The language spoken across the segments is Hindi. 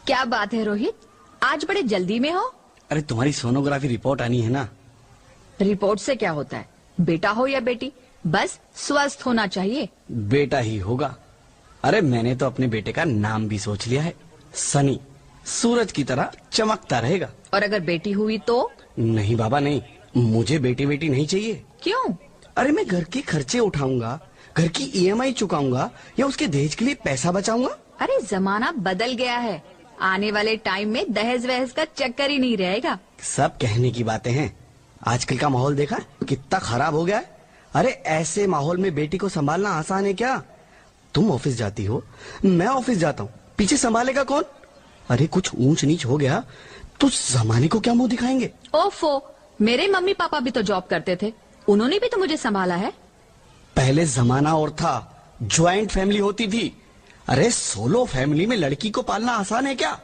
क्या बात है रोहित, आज बड़े जल्दी में हो? अरे तुम्हारी सोनोग्राफी रिपोर्ट आनी है ना। रिपोर्ट से क्या होता है, बेटा हो या बेटी, बस स्वस्थ होना चाहिए। बेटा ही होगा। अरे मैंने तो अपने बेटे का नाम भी सोच लिया है, सनी। सूरज की तरह चमकता रहेगा। और अगर बेटी हुई तो? नहीं बाबा नहीं, मुझे बेटी बेटी नहीं चाहिए। क्यों? अरे मैं घर के खर्चे उठाऊंगा, घर की ईएमआई चुकाऊंगा या उसके दहेज के लिए पैसा बचाऊंगा। अरे जमाना बदल गया है, आने वाले टाइम में दहेज वहेज का चक्कर ही नहीं रहेगा। सब कहने की बातें हैं, आजकल का माहौल देखा कितना खराब हो गया है। अरे ऐसे माहौल में बेटी को संभालना आसान है क्या? तुम ऑफिस जाती हो, मैं ऑफिस जाता हूँ, पीछे संभालेगा कौन? अरे कुछ ऊंच नीच हो गया तो जमाने को क्या मुंह दिखाएंगे? ओफो, मेरे मम्मी पापा भी तो जॉब करते थे, उन्होंने भी तो मुझे संभाला है। पहले जमाना और था, ज्वाइंट फैमिली होती थी। अरे सोलो फैमिली में लड़की को पालना आसान है क्या?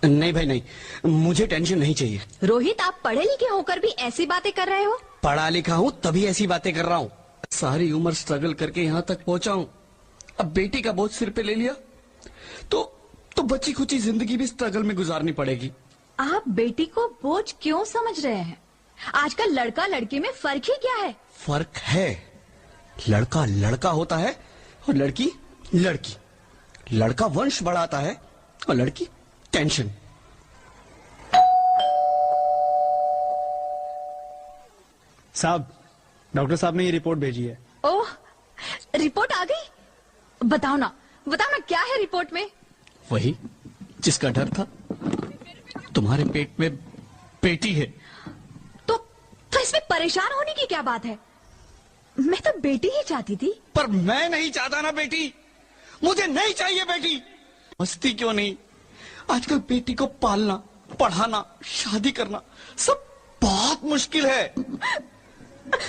नहीं भाई नहीं, मुझे टेंशन नहीं चाहिए। रोहित, आप पढ़े लिखे होकर भी ऐसी बातें कर रहे हो? पढ़ा लिखा हूँ तभी ऐसी बातें कर रहा हूँ। सारी उम्र स्ट्रगल करके यहाँ तक पहुंचा हूँ, अब बेटी का बोझ सिर पे ले लिया तो बची खुची जिंदगी भी स्ट्रगल में गुजारनी पड़ेगी। आप बेटी को बोझ क्यों समझ रहे हैं? आजकल लड़का लड़की में फर्क ही क्या है? फर्क है, लड़का लड़का होता है और लड़की लड़की। लड़का वंश बढ़ाता है और लड़की टेंशन। साहब, डॉक्टर साहब ने ये रिपोर्ट भेजी है। ओह, रिपोर्ट आ गई? बताओ ना क्या है रिपोर्ट में? वही जिसका डर था, तुम्हारे पेट में बेटी है। तो इसमें परेशान होने की क्या बात है? मैं तो बेटी ही चाहती थी। पर मैं नहीं चाहता ना बेटी, मुझे नहीं चाहिए बेटी। मस्ती क्यों नहीं, आजकल बेटी को पालना, पढ़ाना, शादी करना सब बहुत मुश्किल है।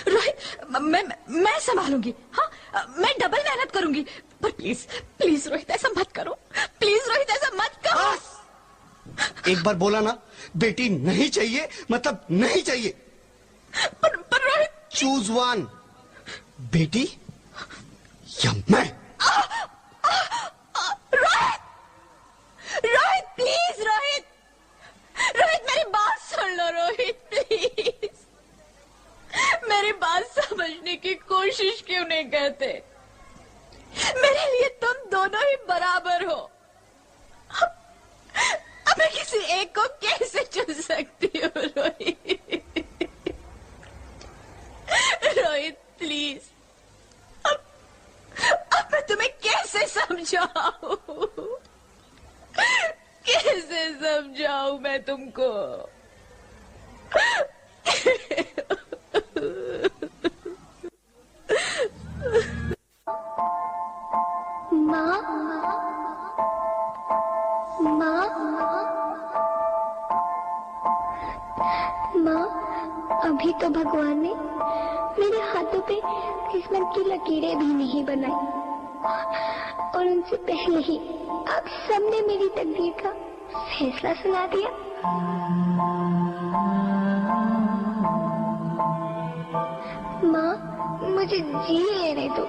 रोहित, मैं संभालूंगी। हाँ, मैं डबल मेहनत करूंगी। पर प्लीज प्लीज रोहित, ऐसा मत करो। प्लीज रोहित, ऐसा मत करो। एक बार बोला ना, बेटी नहीं चाहिए मतलब नहीं चाहिए। पर रोहित, चूज वन, बेटी या मैं। रोहित प्लीज, रोहित मेरी बात सुन लो। रोहित प्लीज, मेरी बात समझने की कोशिश क्यों नहीं करते? मेरे लिए तुम दोनों ही बराबर हो। अब मैं किसी एक को कैसे चुन सकती हूँ? रोहित प्लीज, अब मैं तुम्हें कैसे समझाऊं? कैसे समझाऊं मैं तुमको? माँ, अभी तो भगवान ने मेरे हाथों पे किस्मत की लकीरें भी नहीं बनाई, और उनसे पहले ही आप सबने मेरी तकदीर का फैसला सुना दिया। माँ, मुझे जी लेने दो।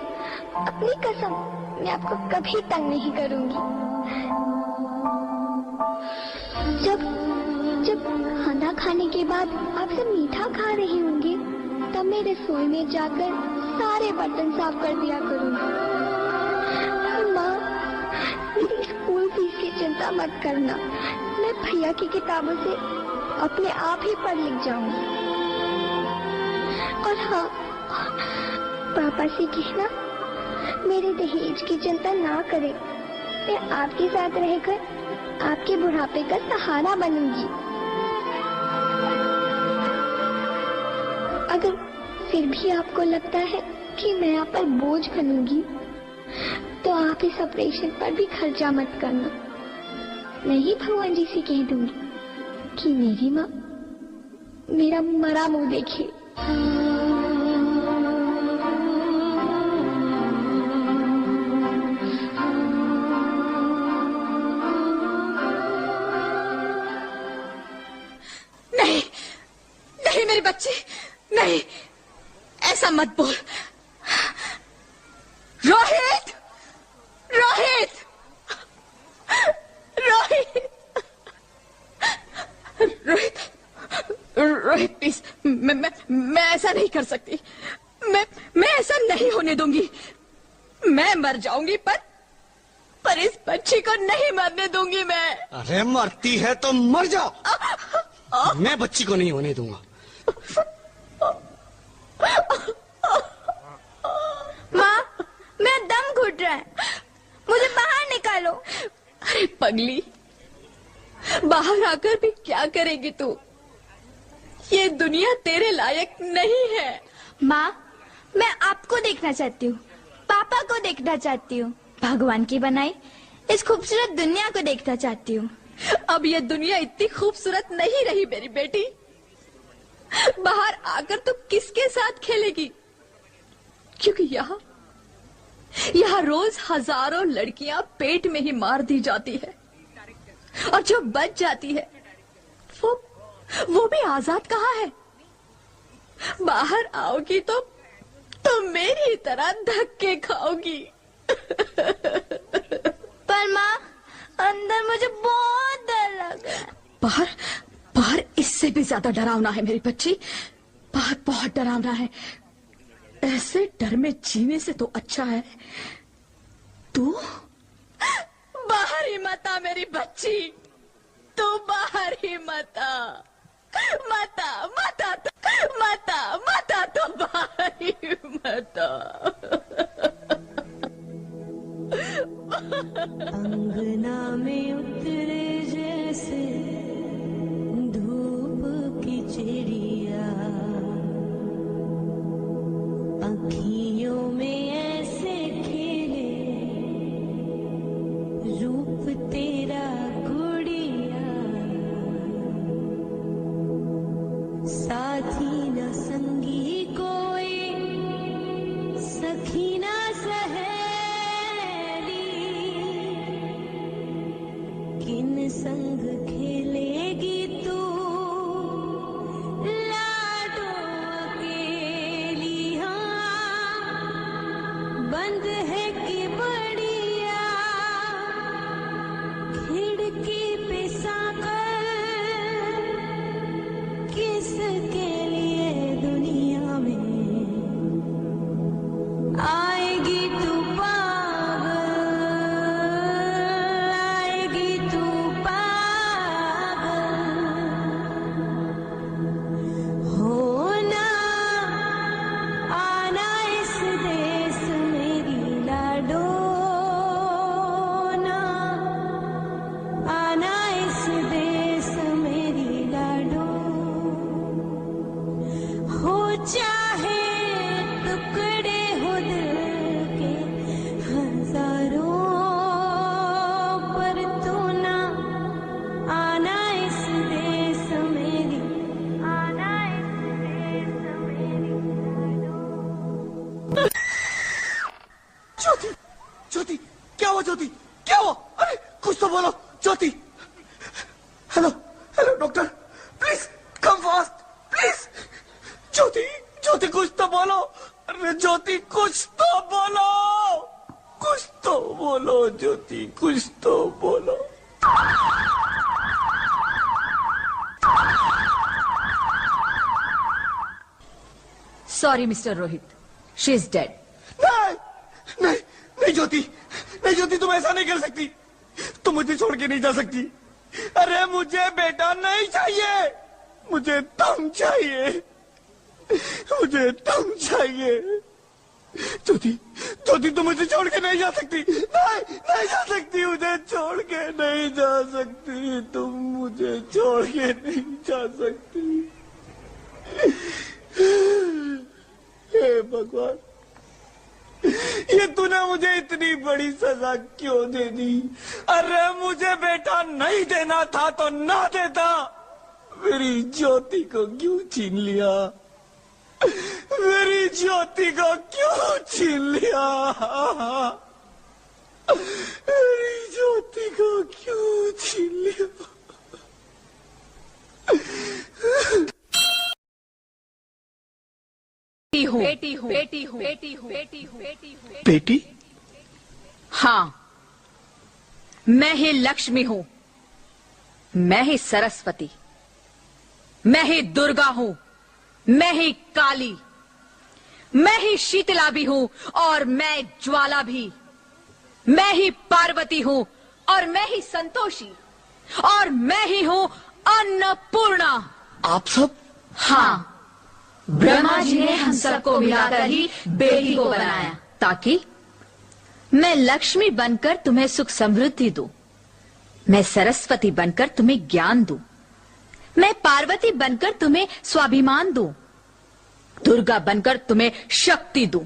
अपनी कसम, मैं आपको कभी तंग नहीं करूंगी। जब खाना खाने के बाद आप सब मीठा खा रहे होंगे, तब मैं रसोई में जाकर सारे बर्तन साफ कर दिया करूंगी। माँ, मेरी स्कूल फीस की चिंता मत करना, मैं भैया की किताबों से अपने आप ही पढ़ लिख जाऊंगी। और हाँ, पापा से कहना मेरे दहेज की चिंता ना करें, मैं आपके साथ रहकर आपके बुढ़ापे का सहारा बनूंगी। अगर फिर भी आपको लगता है कि मैं आप पर बोझ बनूंगी, तो आप इस ऑपरेशन पर भी खर्चा मत करना। मैं ही भगवान जी से कह दूंगी कि मेरी माँ मेरा मरा मुंह देखे। नहीं मेरे बच्चे, नहीं, ऐसा मत बोल। रोहित, रोहित, रोहित। रोहित प्लीज, मैं ऐसा नहीं कर सकती। मैं ऐसा नहीं होने दूंगी। मैं मर जाऊंगी पर इस बच्ची को नहीं मरने दूंगी मैं। अरे मरती है तो मर जाओ, मैं बच्ची को नहीं होने दूंगा। माँ, मेरा दम घुट रहा है, मुझे बाहर निकालो। अरे पगली, बाहर आकर भी क्या करेगी तू? ये दुनिया तेरे लायक नहीं है। माँ, मैं आपको देखना चाहती हूँ, पापा को देखना चाहती हूँ, भगवान की बनाई इस खूबसूरत दुनिया को देखना चाहती हूँ। अब ये दुनिया इतनी खूबसूरत नहीं रही मेरी बेटी। बाहर आकर तू किसके साथ खेलेगी? क्योंकि यहाँ रोज हजारों लड़कियां पेट में ही मार दी जाती है, और जो बच जाती है वो भी आजाद कहाँ है? बाहर आओगी तो मेरी तरह धक्के खाओगी। पर माँ, अंदर मुझे बहुत डर लग रहा है। बाहर इससे भी ज्यादा डरावना है मेरी बच्ची। बाहर बहुत डरावना है। ऐसे डर में जीने से तो अच्छा है तू बाहर ही मत आ मेरी बच्ची। तू बाहर ही मत आ। मता तो बाहर ही मत आ। अंगना में उतरे जैसे धूप की चिड़िया, अखियों में ऐसे खिले रूप तेरा गुड़िया, साथी न संगी कोई, सखी न सहेली, किन संग खेलेगी तू लाडो अकेली। हाँ, बंद है कि बढ़िया खिड़की पे साकर, किसके लिए दुनिया में आएगी तू पागल, आएगी तू पागल। होना आना इस देश मेरी लाडो, ना आना इस देश मेरी लाडो। हो चाहे टुकड़े हो दिल के हजारों, पर तू ना आना इस देश मेरी, आना इस देश मेरी लाडो। ज्योति, ज्योति, क्या हुआ ज्योति, क्या हुआ? अरे कुछ तो बोलो Jyoti. Hello hello doctor, please come fast please. Jyoti, Jyoti कुछ तो बोलो। अरे ज्योति कुछ तो बोलो, कुछ तो बोलो ज्योति, कुछ तो बोलो। Sorry mister Rohit, she is dead. नहीं नहीं नहीं ज्योति, नहीं ज्योति, तुम ऐसा नहीं कर सकती। तुम मुझे छोड़ के नहीं जा सकती। अरे मुझे बेटा नहीं चाहिए, मुझे तुम चाहिए, मुझे तुम चाहिए। ज्योति, ज्योति तुम मुझे छोड़ के नहीं जा सकती। नहीं नहीं जा सकती, मुझे छोड़ के नहीं जा सकती। तुम मुझे छोड़ के नहीं जा सकती। हे भगवान, ये तूने मुझे इतनी बड़ी सजा क्यों दे दी? अरे मुझे बेटा नहीं देना था तो ना देता। मेरी ज्योति को क्यों छीन लिया? मेरी ज्योति को क्यों छीन लिया? मेरी ज्योति को क्यों छीन लिया? बेटी हूँ। बेटी? हाँ, मैं ही लक्ष्मी हूँ, मैं ही सरस्वती। मैं ही दुर्गा हूं, मैं ही काली, मैं ही शीतला भी हूं और मैं ज्वाला भी, मैं ही पार्वती हूं और मैं ही संतोषी, और मैं ही हूं अन्नपूर्णा। आप सब? हाँ, ब्रह्मा जी ने हम सबको मिलाकर ही बेटी को बनाया, ताकि मैं लक्ष्मी बनकर तुम्हें सुख समृद्धि दूं, मैं सरस्वती बनकर तुम्हें ज्ञान दूं, मैं पार्वती बनकर तुम्हें स्वाभिमान दूं, दुर्गा बनकर तुम्हें शक्ति दूं,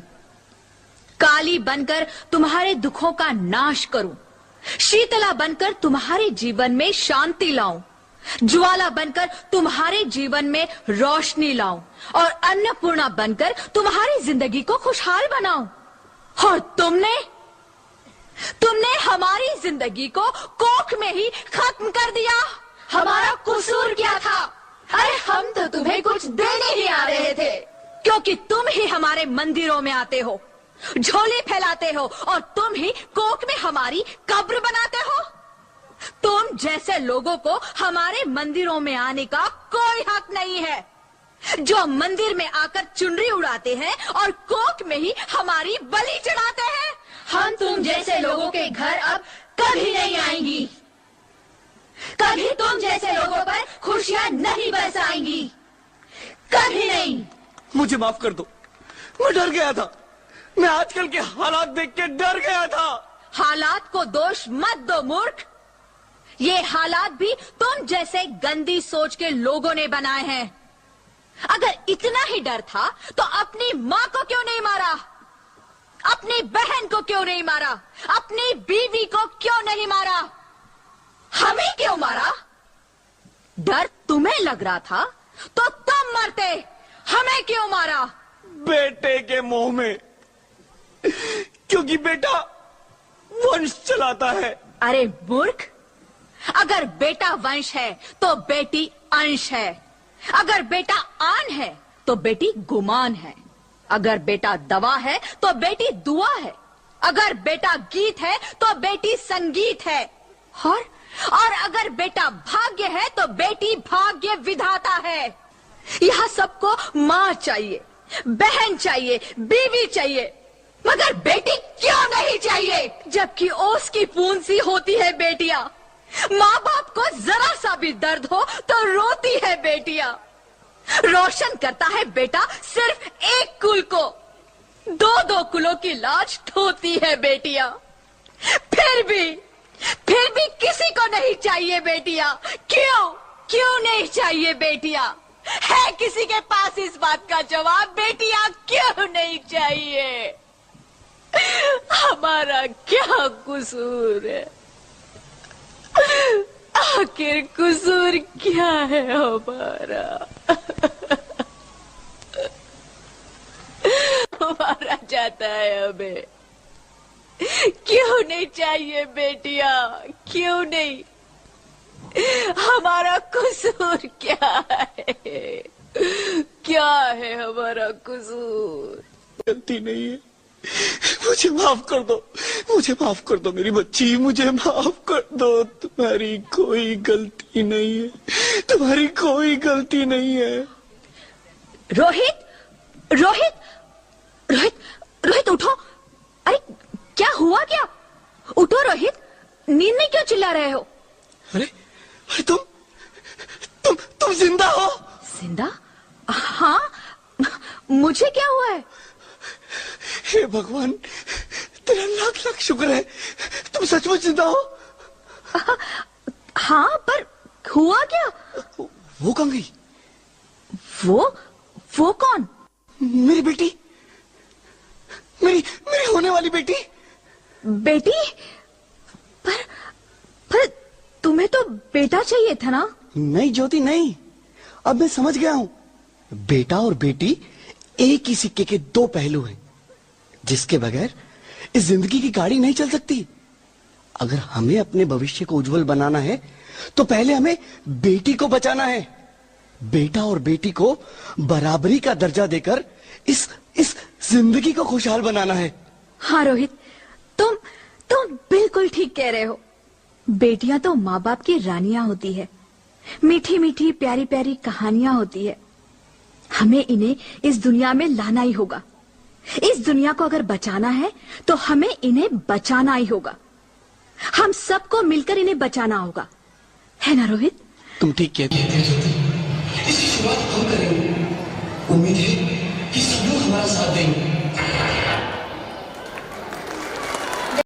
काली बनकर तुम्हारे दुखों का नाश करूं, शीतला बनकर तुम्हारे जीवन में शांति लाऊं, ज्वाला बनकर तुम्हारे जीवन में रोशनी लाऊं, और अन्नपूर्णा बनकर तुम्हारी जिंदगी को खुशहाल बनाऊं। और तुमने हमारी जिंदगी को कोख में ही खत्म कर दिया। हमारा कसूर क्या था? अरे हम तो तुम्हें कुछ देने ही आ रहे थे, क्योंकि तुम ही हमारे मंदिरों में आते हो, झोली फैलाते हो, और तुम ही कोख में हमारी कब्र बनाते हो। तुम जैसे लोगों को हमारे मंदिरों में आने का कोई हक नहीं है, जो मंदिर में आकर चुनरी उड़ाते हैं और कोख में ही हमारी बलि चढ़ाते हैं। हम तुम जैसे लोगों के घर अब कभी नहीं आएंगी, कभी तुम जैसे लोगों पर खुशियां नहीं बरसाएंगी, कभी नहीं। मुझे माफ कर दो, मैं डर गया था, मैं आजकल के हालात देख के डर गया था। हालात को दोष मत दो मूर्ख, ये हालात भी तुम जैसे गंदी सोच के लोगों ने बनाए हैं। अगर इतना ही डर था तो अपनी माँ को क्यों नहीं मारा, अपनी बहन को क्यों नहीं मारा, अपनी बीवी को क्यों नहीं मारा, हमें क्यों मारा? डर तुम्हें लग रहा था तो तुम मरते, हमें क्यों मारा? बेटे के मोह में, क्योंकि बेटा वंश चलाता है। अरे मूर्ख, अगर बेटा वंश है तो बेटी अंश है, अगर बेटा आन है तो बेटी गुमान है, अगर बेटा दवा है तो बेटी दुआ है, अगर बेटा गीत है तो बेटी संगीत है, और अगर बेटा भाग्य है तो बेटी भाग्य विधाता है। यह सबको माँ चाहिए, बहन चाहिए, बीवी चाहिए, मगर बेटी क्यों नहीं चाहिए? जबकि ओस की बूंद सी होती है बेटियां, माँ बाप को जरा सा भी दर्द हो तो रोती है बेटियां। रोशन करता है बेटा सिर्फ एक कुल को, दो दो कुलों की लाज ढोती है बेटियां। फिर भी किसी को नहीं चाहिए बेटियां। क्यों नहीं चाहिए बेटियां? है किसी के पास इस बात का जवाब? बेटियां क्यों नहीं चाहिए? हमारा क्या कसूर है? आखिर कसूर क्या है हमारा? मारा जाता है हमें। क्यों नहीं चाहिए बेटिया? क्यों नहीं? हमारा कसूर क्या है? क्या है हमारा कसूर? गलती नहीं है, मुझे माफ कर दो, मुझे माफ कर दो मेरी बच्ची, मुझे माफ कर दो। तुम्हारी कोई गलती नहीं है, तुम्हारी कोई गलती नहीं है। रोहित, रोहित, रोहित, रोहित उठो। अरे क्या हुआ क्या? उठो रोहित, नींद में क्यों चिल्ला रहे हो? अरे तुम जिंदा हो? जिंदा? हाँ, मुझे क्या हुआ है? हे भगवान, तेरा लाख लाख शुक्र है, तुम सचमुच जिंदा हो। हाँ, पर हुआ क्या? वो कहाँ गई? वो कौन? मेरी बेटी, मेरी होने वाली बेटी। बेटी? पर तुम्हें तो बेटा चाहिए था ना? नहीं ज्योति नहीं, अब मैं समझ गया हूँ। बेटा और बेटी एक ही सिक्के के दो पहलू हैं, जिसके बगैर इस जिंदगी की गाड़ी नहीं चल सकती। अगर हमें अपने भविष्य को उज्जवल बनाना है तो पहले हमें बेटी को बचाना है। बेटा और बेटी को बराबरी का दर्जा देकर इस जिंदगी को खुशहाल बनाना है। हाँ रोहित, तुम बिल्कुल ठीक कह रहे हो। बेटियां तो माँ बाप की रानियां होती है, मीठी मीठी प्यारी प्यारी कहानियां होती है। हमें इन्हें इस दुनिया में लाना ही होगा। इस दुनिया को अगर बचाना है तो हमें इन्हें बचाना ही होगा। हम सबको मिलकर इन्हें बचाना होगा, है ना रोहित? तुम ठीक कहती हो। इसकी शुरुआत हम करेंगे। उम्मीद है कि सब लोग हमारा साथ देंगे।